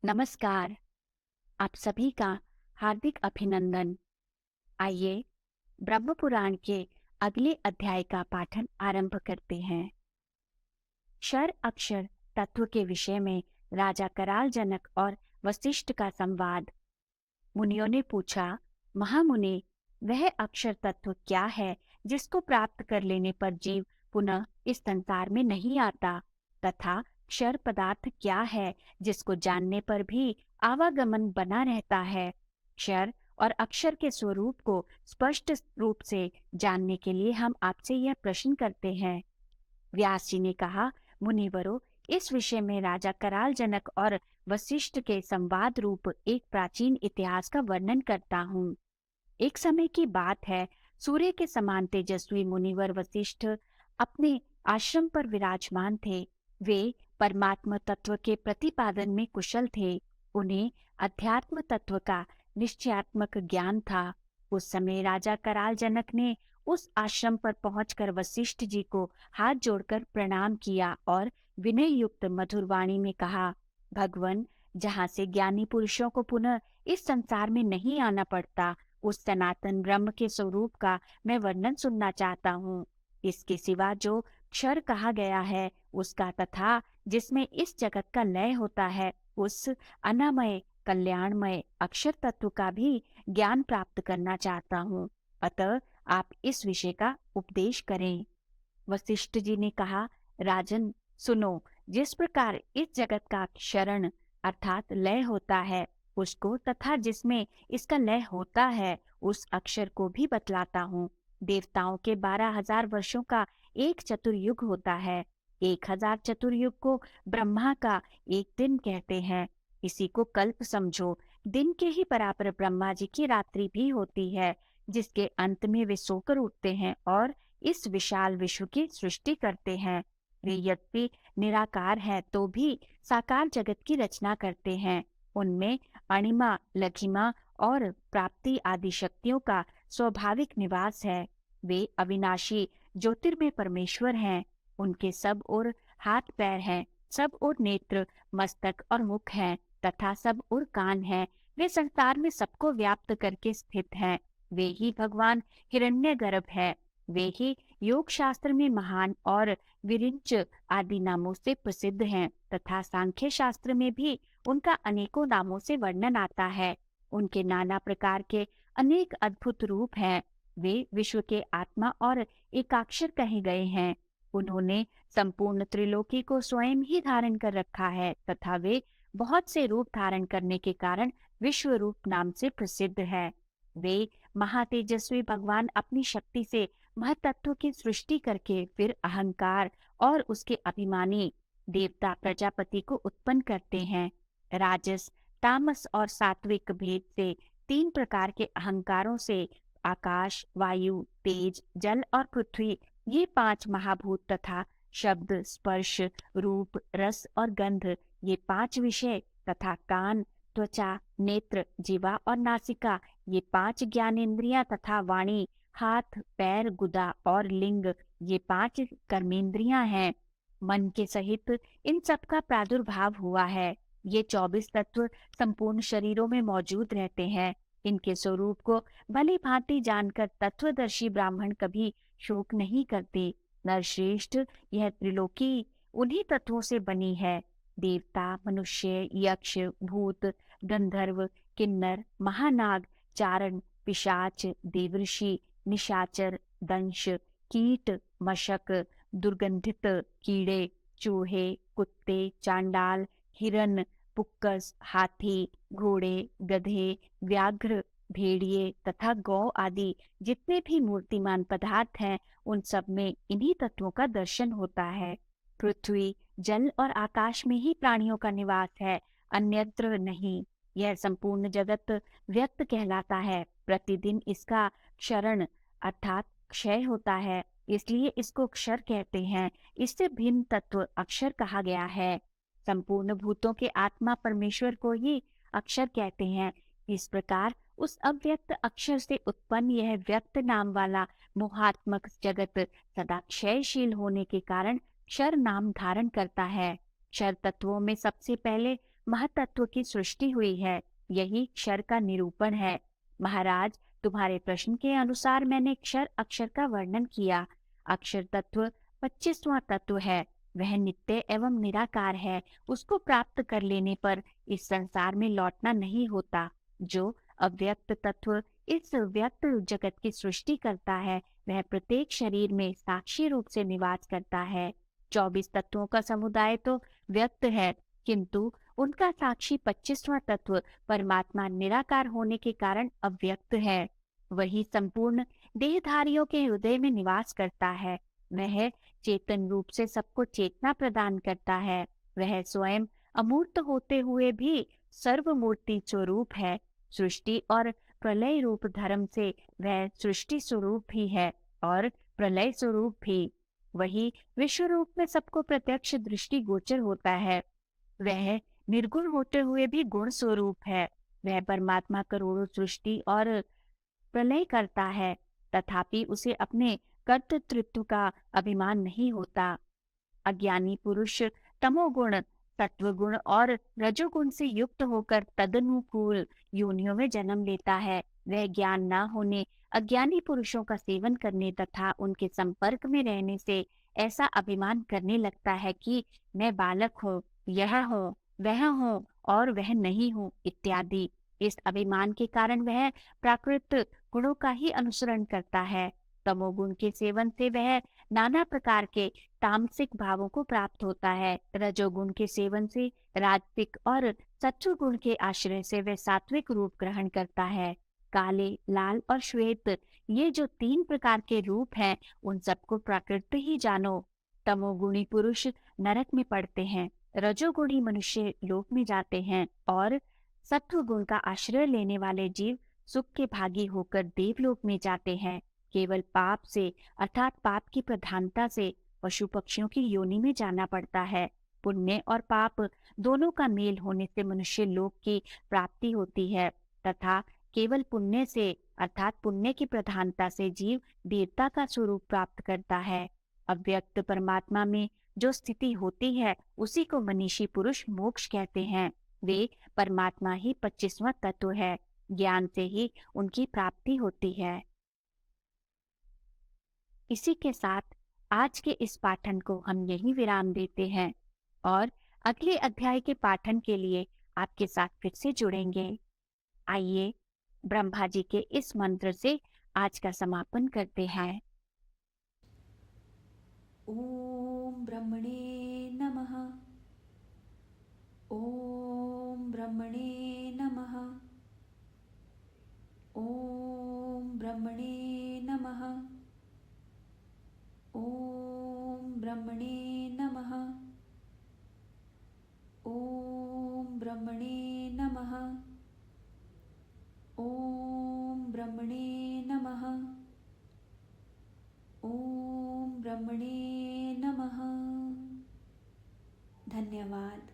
नमस्कार। आप सभी का हार्दिक अभिनंदन। आइए ब्रह्म पुराण के अगले अध्याय का पाठन आरंभ करते हैं। क्षर अक्षर तत्व के विषय में राजा कराल जनक और वशिष्ठ का संवाद। मुनियों ने पूछा, महामुनि, वह अक्षर तत्व क्या है जिसको प्राप्त कर लेने पर जीव पुनः इस संसार में नहीं आता, तथा क्षर पदार्थ क्या है जिसको जानने पर भी आवागमन बना रहता है। क्षर और अक्षर के स्वरूप को स्पष्ट रूप से जानने के लिए हम आपसे यह प्रश्न करते हैं। व्यास जी ने कहा, मुनिवरों, इस विषय में राजा कराल जनक और वशिष्ठ के संवाद रूप एक प्राचीन इतिहास का वर्णन करता हूँ। एक समय की बात है, सूर्य के समान तेजस्वी मुनिवर वशिष्ठ अपने आश्रम पर विराजमान थे। वे परमात्मा तत्व के प्रतिपादन में कुशल थे। उन्हें अध्यात्म तत्व का निश्चयात्मक ज्ञान था। उस समय राजा कराल जनक ने उस आश्रम पर पहुंचकर वशिष्ठ जी को हाथ जोड़कर प्रणाम किया और विनय युक्त मधुर वाणी में कहा, भगवन, जहाँ से ज्ञानी पुरुषों को पुनः इस संसार में नहीं आना पड़ता, उस सनातन ब्रह्म के स्वरूप का मैं वर्णन सुनना चाहता हूँ। इसके सिवा जो क्षर कहा गया है उसका, तथा जिसमें इस जगत का लय होता है, उस अनामय कल्याणमय अक्षर तत्व का भी ज्ञान प्राप्त करना चाहता हूँ। अतः आप इस विषय का उपदेश करें। वशिष्ठ जी ने कहा, राजन सुनो, जिस प्रकार इस जगत का क्षरण अर्थात लय होता है उसको, तथा जिसमें इसका लय होता है उस अक्षर को भी बतलाता हूँ। देवताओं के 12,000 वर्षों का एक चतुर्युग होता है। 1,000 चतुर्युग को ब्रह्मा का एक दिन कहते हैं। इसी को कल्प समझो। दिन के ही बराबर ब्रह्मा जी की रात्रि भी होती है, जिसके अंत में वे सोकर उठते हैं और इस विशाल विश्व की सृष्टि करते हैं। वे यद्यपि निराकार है तो भी साकार जगत की रचना करते हैं। उनमें अणिमा, लघिमा और प्राप्ति आदि शक्तियों का स्वाभाविक निवास है। वे अविनाशी ज्योतिर्मय परमेश्वर हैं। उनके सब ओर हाथ पैर हैं, सब ओर नेत्र, मस्तक और मुख हैं, तथा सब ओर कान हैं। वे संसार में सबको व्याप्त करके स्थित हैं। वे ही भगवान हिरण्यगर्भ है। वे ही योग शास्त्र में महान और विरिंच आदि नामों से प्रसिद्ध हैं, तथा सांख्य शास्त्र में भी उनका अनेकों नामों से वर्णन आता है। उनके नाना प्रकार के अनेक अद्भुत रूप हैं। वे विश्व के आत्मा और एकाक्षर कहे गए हैं। उन्होंने संपूर्ण त्रिलोकी को स्वयं ही धारण कर रखा है, तथा वे बहुत से रूप धारण करने के कारण विश्व रूप नाम से प्रसिद्ध है। वे महातेजस्वी भगवान अपनी शक्ति से महतत्व की सृष्टि करके फिर अहंकार और उसके अभिमानी देवता प्रजापति को उत्पन्न करते हैं। राजस, तामस और सात्विक भेद से 3 प्रकार के अहंकारों से आकाश, वायु, तेज, जल और पृथ्वी, ये 5 महाभूत, तथा शब्द, स्पर्श, रूप, रस और गंध, ये 5 विषय, तथा कान, त्वचा, नेत्र, जीवा और नासिका, ये 5 ज्ञानेंद्रियां, तथा वाणी, हाथ, पैर, गुदा और लिंग, ये 5 कर्मेंद्रियां हैं। मन के सहित इन सब का प्रादुर्भाव हुआ है। ये 24 तत्व संपूर्ण शरीरों में मौजूद रहते हैं। इनके स्वरूप को भली भांति जानकर तत्वदर्शी ब्राह्मण कभी शोक नहीं करते। नरश्रेष्ठ, यह त्रिलोकी उन्हीं तत्वों से बनी है। देवता, मनुष्य, यक्ष, भूत, गंधर्व, किन्नर, महानाग, चारण, पिशाच, देवऋषि, निशाचर, दंश, कीट, मशक, दुर्गंधित कीड़े, चूहे, कुत्ते, चांडाल, हिरन, पुक्कस, हाथी, घोड़े, गधे, व्याघ्र, भेड़िए तथा गौ आदि जितने भी मूर्तिमान पदार्थ हैं, उन सब में इन्हीं तत्वों का दर्शन होता है। पृथ्वी, जल और आकाश में ही प्राणियों का निवास है, अन्यत्र नहीं। यह संपूर्ण जगत व्यक्त कहलाता है। प्रतिदिन इसका क्षरण अर्थात क्षय होता है, इसलिए इसको क्षर कहते हैं। इससे भिन्न तत्व अक्षर कहा गया है। संपूर्ण भूतों के आत्मा परमेश्वर को ही अक्षर कहते हैं। इस प्रकार उस अव्यक्त अक्षर से उत्पन्न यह व्यक्त नाम वाला मोहात्मक जगत सदा क्षयशील होने के कारण क्षर नाम धारण करता है। क्षर तत्वों में सबसे पहले महतत्व की सृष्टि हुई है। यही क्षर का निरूपण है। महाराज, तुम्हारे प्रश्न के अनुसार मैंने क्षर अक्षर का वर्णन किया। अक्षर तत्व 25वां तत्व है। वह नित्य एवं निराकार है। उसको प्राप्त कर लेने पर इस संसार में लौटना नहीं होता। जो अव्यक्त तत्व इस व्यक्त जगत की सृष्टि करता है, वह प्रत्येक शरीर में साक्षी रूप से निवास करता है। 24 तत्वों का समुदाय तो व्यक्त है, किंतु उनका साक्षी 25वां तत्व परमात्मा निराकार होने के कारण अव्यक्त है। वही संपूर्ण देहधारियों के हृदय में निवास करता है। वह चेतन रूप से सबको चेतना प्रदान करता है। वह स्वयं अमूर्त होते हुए भी सर्वमूर्ति स्वरूप है। सृष्टि और प्रलय रूप धर्म से वह सृष्टि स्वरूप भी है और प्रलय स्वरूप भी। वही विश्व रूप में सबको प्रत्यक्ष दृष्टि गोचर होता है। वह निर्गुण होते हुए भी गुण स्वरूप है। वह परमात्मा करोड़ों सृष्टि और प्रलय करता है, तथापि उसे अपने कर्तृत्व का अभिमान नहीं होता। अज्ञानी पुरुष तमोगुण, सत्वगुण और रजोगुण से युक्त होकर तदनुकूल योनियों में जन्म लेता है। वह ज्ञान न होने अज्ञानी पुरुषों का सेवन करने तथा उनके संपर्क में रहने से ऐसा अभिमान करने लगता है कि मैं बालक हूँ, यह हूँ, वह हूँ और वह नहीं हूँ इत्यादि। इस अभिमान के कारण वह प्राकृत गुणों का ही अनुसरण करता है। तमोगुण के सेवन से वह नाना प्रकार के तामसिक भावों को प्राप्त होता है। रजोगुण के सेवन से राजसिक और सत्व गुण के आश्रय से वह सात्विक रूप ग्रहण करता है। काले, लाल और श्वेत, ये जो 3 प्रकार के रूप हैं, उन सबको प्राकृत ही जानो। तमोगुणी पुरुष नरक में पड़ते हैं, रजोगुणी मनुष्य लोक में जाते हैं और सत्व गुण का आश्रय लेने वाले जीव सुख के भागी होकर देवलोक में जाते हैं। केवल पाप से अर्थात पाप की प्रधानता से पशु पक्षियों की योनि में जाना पड़ता है। पुण्य और पाप दोनों का मेल होने से मनुष्य लोक की प्राप्ति होती है तथा केवल पुण्य से अर्थात पुण्य की प्रधानता से जीव देवता का स्वरूप प्राप्त करता है। अव्यक्त परमात्मा में जो स्थिति होती है उसी को मनीषी पुरुष मोक्ष कहते हैं। वे परमात्मा ही 25वां तत्व है। ज्ञान से ही उनकी प्राप्ति होती है। इसी के साथ आज के इस पाठन को हम यही विराम देते हैं और अगले अध्याय के पाठन के लिए आपके साथ फिर से जुड़ेंगे। आइए ब्रह्मा जी के इस मंत्र से आज का समापन करते हैं। ओम ब्रह्मणे नमः। ओम ब्रह्मणे नमः। ओम ब्रह्मणे नमः। ओम ब्रह्मणे नमः। ओम ब्रह्मणे नमः। ओम ब्रह्मणे नमः। ओम ब्रह्मणे नमः। धन्यवाद।